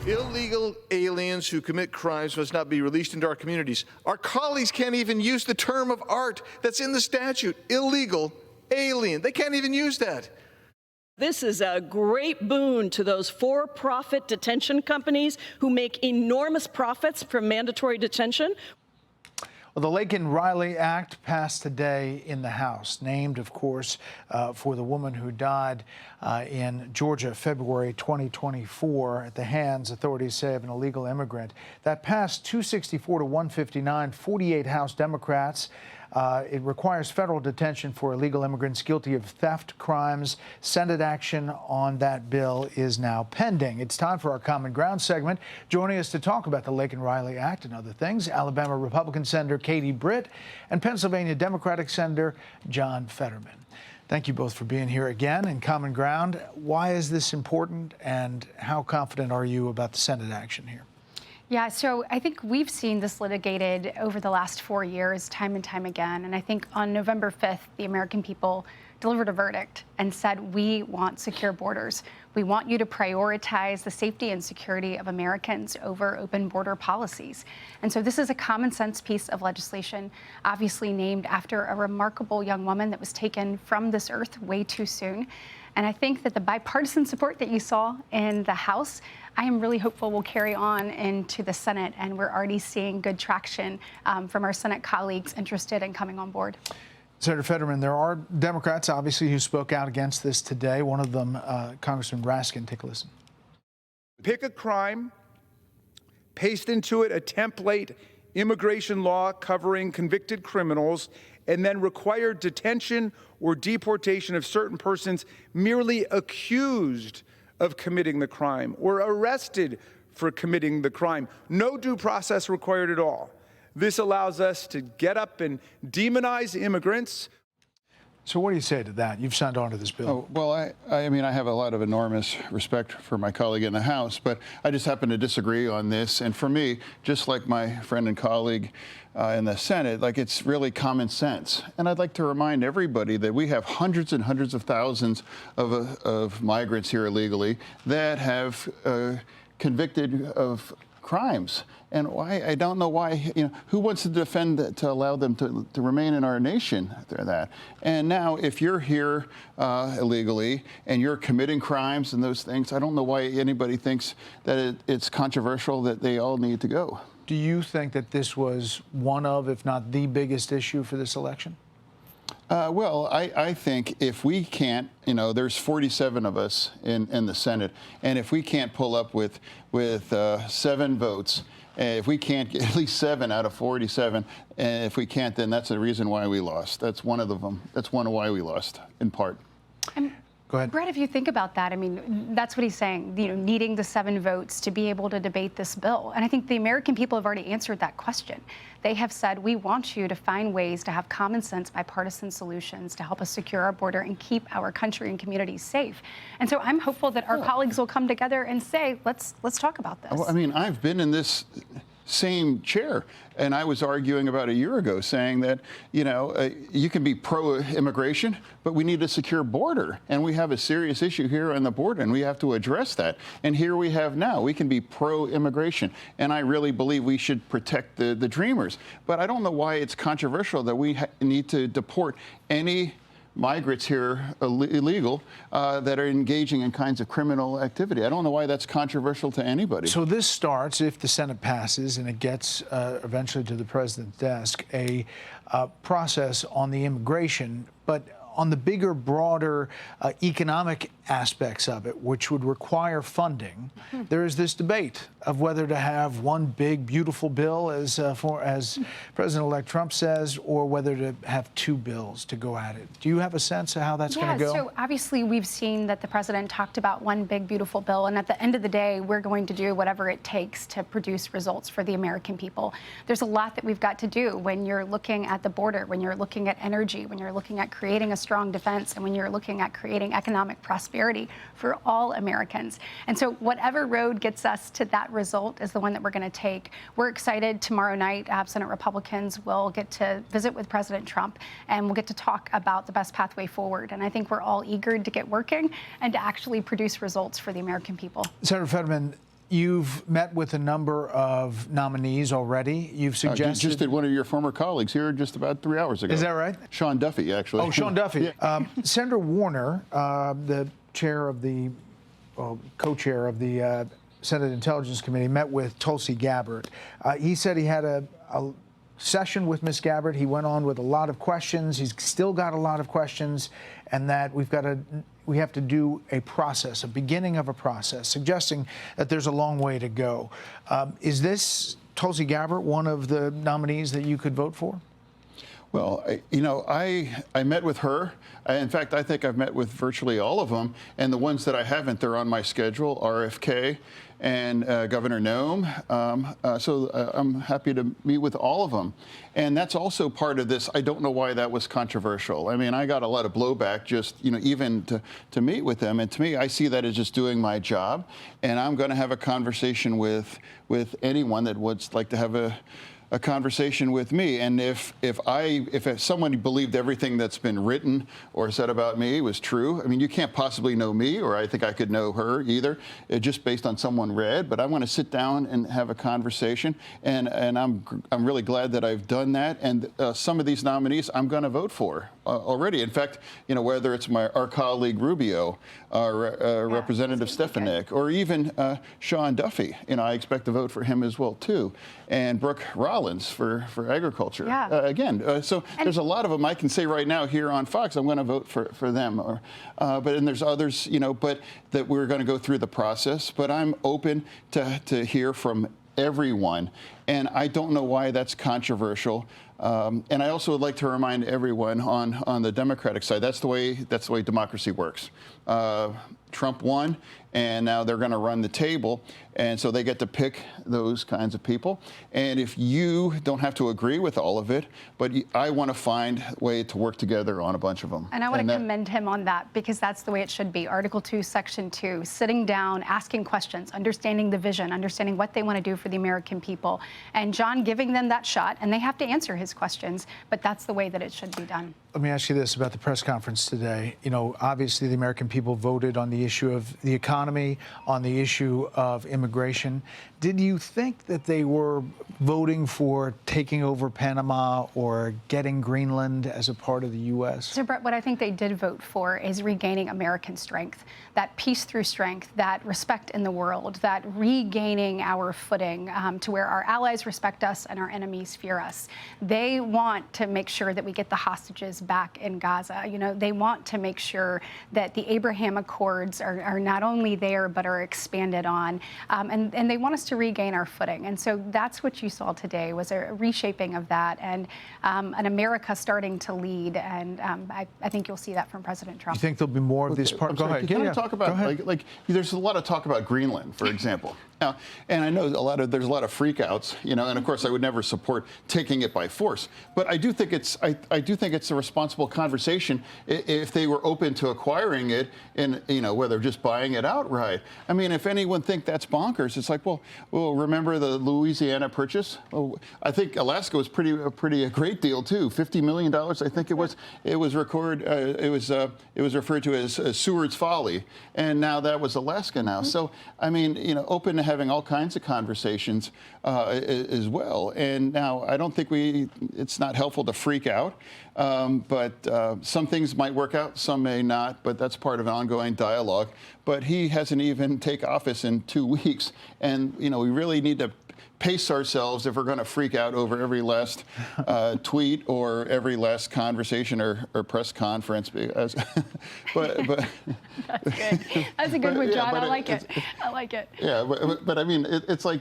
Illegal aliens who commit crimes must not be released into our communities. Our colleagues can't even use the term of art that's in the statute, illegal alien. They can't even use that. This is a great boon to those for-profit detention companies who make enormous profits from mandatory detention. Well, the Laken Riley Act passed today in the House, named, of course, for the woman who died in Georgia, February 2024, at the hands, authorities say, of an illegal immigrant. That passed 264 to 159, 48 House Democrats. It requires federal detention for illegal immigrants guilty of theft crimes. Senate action on that bill is now pending. It's time for our Common Ground segment. Joining us to talk about the Laken Riley Act and other things, Alabama Republican Senator Katie Britt and Pennsylvania Democratic Senator John Fetterman. Thank you both for being here again in Common Ground. Why is this important, and how confident are you about the Senate action here? Yeah, so I think we've seen this litigated over the last 4 years, time and time again. And I think on November 5th, the American people delivered a verdict and said, we want secure borders. We want you to prioritize the safety and security of Americans over open border policies. And so this is a common sense piece of legislation, obviously named after a remarkable young woman that was taken from this earth way too soon. And I think that the bipartisan support that you saw in the House, I am really hopeful will carry on into the Senate, and we're already seeing good traction from our Senate colleagues interested in coming on board. Senator Fetterman, there are Democrats, obviously, who spoke out against this today. One of them, Congressman Raskin. Take a listen. Pick a crime, paste into it a template immigration law covering convicted criminals, and then require detention or deportation of certain persons merely accused of committing the crime or arrested for committing the crime. No due process required at all. This allows us to get up and demonize immigrants. So what do you say to that? You've signed on to this bill. Oh, well, I mean, I have a lot of enormous respect for my colleague in the House, but I just happen to disagree on this. And for me, just like my friend and colleague in the Senate, like, it's really common sense. And I'd like to remind everybody that we have hundreds and hundreds of thousands of migrants here illegally that have convicted of crimes. And why, I don't know why, who wants to defend to allow them to remain in our nation after that? And now, if you're here illegally and you're committing crimes and those things, I don't know why anybody thinks that it's controversial that they all need to go. Do you think that this was one of, if not the biggest issue for this election? Well, I think if we can't, there's 47 of us in the Senate, and if we can't pull up with 7 votes, if we can't get at least 7 out of 47, and if we can't, then that's the reason why we lost. That's one of them. That's one of why we lost, in part. Go ahead. Brett, if you think about that, I mean, that's what he's saying, needing the 7 votes to be able to debate this bill. And I think the American people have already answered that question. They have said, we want you to find ways to have common sense, bipartisan solutions to help us secure our border and keep our country and communities safe. And so I'm hopeful that our colleagues will come together and say, let's talk about this. Well, I mean, I've been in this same chair, and I was arguing about a year ago saying that, you can be pro-immigration, but we need a secure border, and we have a serious issue here on the border, and we have to address that. And here we have now, we can be pro-immigration, and I really believe we should protect the dreamers. But I don't know why it's controversial that we need to deport any migrants here illegal that are engaging in kinds of criminal activity. I don't know why that's controversial to anybody. So this starts, if the Senate passes and it gets eventually to the president's desk, a process on the immigration, but on the bigger, broader economic aspects of it, which would require funding, there is this debate of whether to have one big, beautiful bill, as President-elect Trump says, or whether to have 2 bills to go at it. Do you have a sense of how that's going to go? So obviously we've seen that the president talked about one big, beautiful bill, and at the end of the day, we're going to do whatever it takes to produce results for the American people. There's a lot that we've got to do when you're looking at the border, when you're looking at energy, when you're looking at creating a strong defense, and when you're looking at creating economic prosperity for all Americans. And so whatever road gets us to that result is the one that we're going to take. We're excited tomorrow night. Senate Republicans will get to visit with President Trump, and we'll get to talk about the best pathway forward. And I think we're all eager to get working and to actually produce results for the American people. Senator Fetterman, You've met with a number of nominees already. You've suggested. Just did one of your former colleagues here just about 3 hours ago. Is that right? Sean Duffy, actually. Oh, Sean Duffy. Yeah. Senator Warner, the chair of the, co-chair of the Senate Intelligence Committee, met with Tulsi Gabbard. He said he had a session with Ms. Gabbard. He went on with a lot of questions. He's still got a lot of questions, and that we have to do a process, a beginning of a process, suggesting that there's a long way to go. Is this Tulsi Gabbard one of the nominees that you could vote for? Well, I met with her. In fact, I think I've met with virtually all of them. And the ones that I haven't, they're on my schedule, RFK and Governor Nome. So I'm happy to meet with all of them. And that's also part of this. I don't know why that was controversial. I mean, I got a lot of blowback just, even to meet with them. And to me, I see that as just doing my job. And I'm going to have a conversation with anyone that would like to have a conversation with me. And if someone believed everything that's been written or said about me was true, I mean, you can't possibly know me, or I think I could know her either, just based on someone read. But I want to sit down and have a conversation, and I'm really glad that I've done that. And some of these nominees I'm going to vote for already. In fact, whether it's our colleague Rubio, our Representative Stefanik, or even Sean Duffy, I expect to vote for him as well too, and Brooke Rollins for agriculture. Yeah. So there's a lot of them I can say right now here on Fox. I'm going to vote for them. But there's others, but that we're going to go through the process. But I'm open to hear from everyone, and I don't know why that's controversial. And I also would like to remind everyone on the Democratic side, that's the way democracy works. Trump won, and now they're going to run the table, and so they get to pick those kinds of people. And if you don't have to agree with all of it, but I want to find a way to work together on a bunch of them. And I want to commend him on that, because that's the way it should be. Article 2, Section 2, sitting down, asking questions, understanding the vision, understanding what they want to do for the American people, and John giving them that shot, and they have to answer his questions, but that's the way that it should be done. Let me ask you this about the press conference today. Obviously the American people voted on the issue of the economy, on the issue of immigration. Did you think that they were voting for taking over Panama or getting Greenland as a part of the U.S.? So, Brett, what I think they did vote for is regaining American strength, that peace through strength, that respect in the world, that regaining our footing to where our allies respect us and our enemies fear us. They want to make sure that we get the hostages back in Gaza. They want to make sure that the Abraham Accords are not only there, but are expanded on. And they want us to regain our footing. And so that's what you saw today, was a reshaping of that, and an America starting to lead. And I think you'll see that from President Trump. You think there'll be more of these parts? Go ahead. Can I talk about, like, there's a lot of talk about Greenland, for example. Now, and I know there's a lot of freakouts, and of course I would never support taking it by force. But I do think it's a responsible conversation if they were open to acquiring it, and whether just buying it outright. I mean, if anyone think that's bonkers, it's like, well, remember the Louisiana Purchase? Well, I think Alaska was a great deal too. $50 million, I think it was. It was referred to as Seward's Folly, and now that was Alaska now. So I mean, open to having all kinds of conversations as well. And now I don't think it's not helpful to freak out, but some things might work out, some may not, but that's part of an ongoing dialogue. But he hasn't even taken office in 2 weeks, and we really need to pace ourselves if we're going to freak out over every last tweet or every last conversation or press conference. Because, but that's good. That's a good one, John. I like it. I like it. Yeah, but I mean, it's like,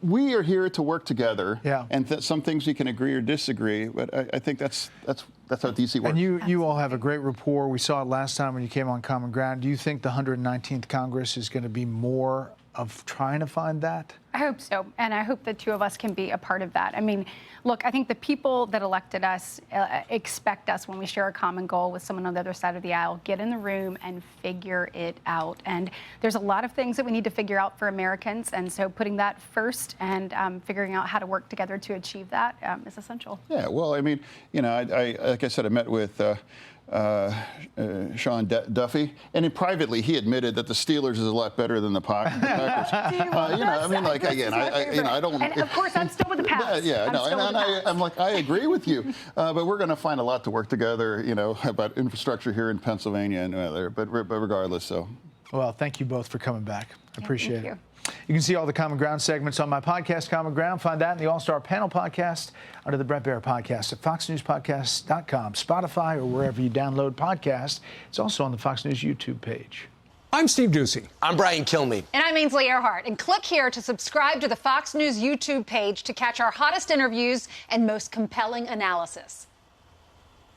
we are here to work together. Yeah. And some things we can agree or disagree. But I think that's how DC works. And you all have a great rapport. We saw it last time when you came on Common Ground. Do you think the 119th Congress is going to be more of trying to find that? I hope so, and I hope the two of us can be a part of that. I mean, look, I think the people that elected us expect us, when we share a common goal with someone on the other side of the aisle, get in the room and figure it out. And there's a lot of things that we need to figure out for Americans, and so putting that first and figuring out how to work together to achieve that is essential. Yeah, well, I mean, you know, I like I said, I met with Sean Duffy, and privately he admitted that the Steelers is a lot better than the Packers. You know, I mean, like again, I don't. And of course, I'm still with the Pats. Yeah, no, and I'm like, I agree with you, but we're going to find a lot to work together, you know, about infrastructure here in Pennsylvania and there. But regardless, so. Well, thank you both for coming back. I appreciate it. You. You can see all the Common Ground segments on my podcast, Common Ground. Find that in the All-Star Panel podcast under the Brett Baier podcast at foxnewspodcast.com, Spotify, or wherever you download podcasts. It's also on the Fox News YouTube page. I'm Steve Ducey. I'm Brian Kilmeade. And I'm Ainsley Earhart. And click here to subscribe to the Fox News YouTube page to catch our hottest interviews and most compelling analysis.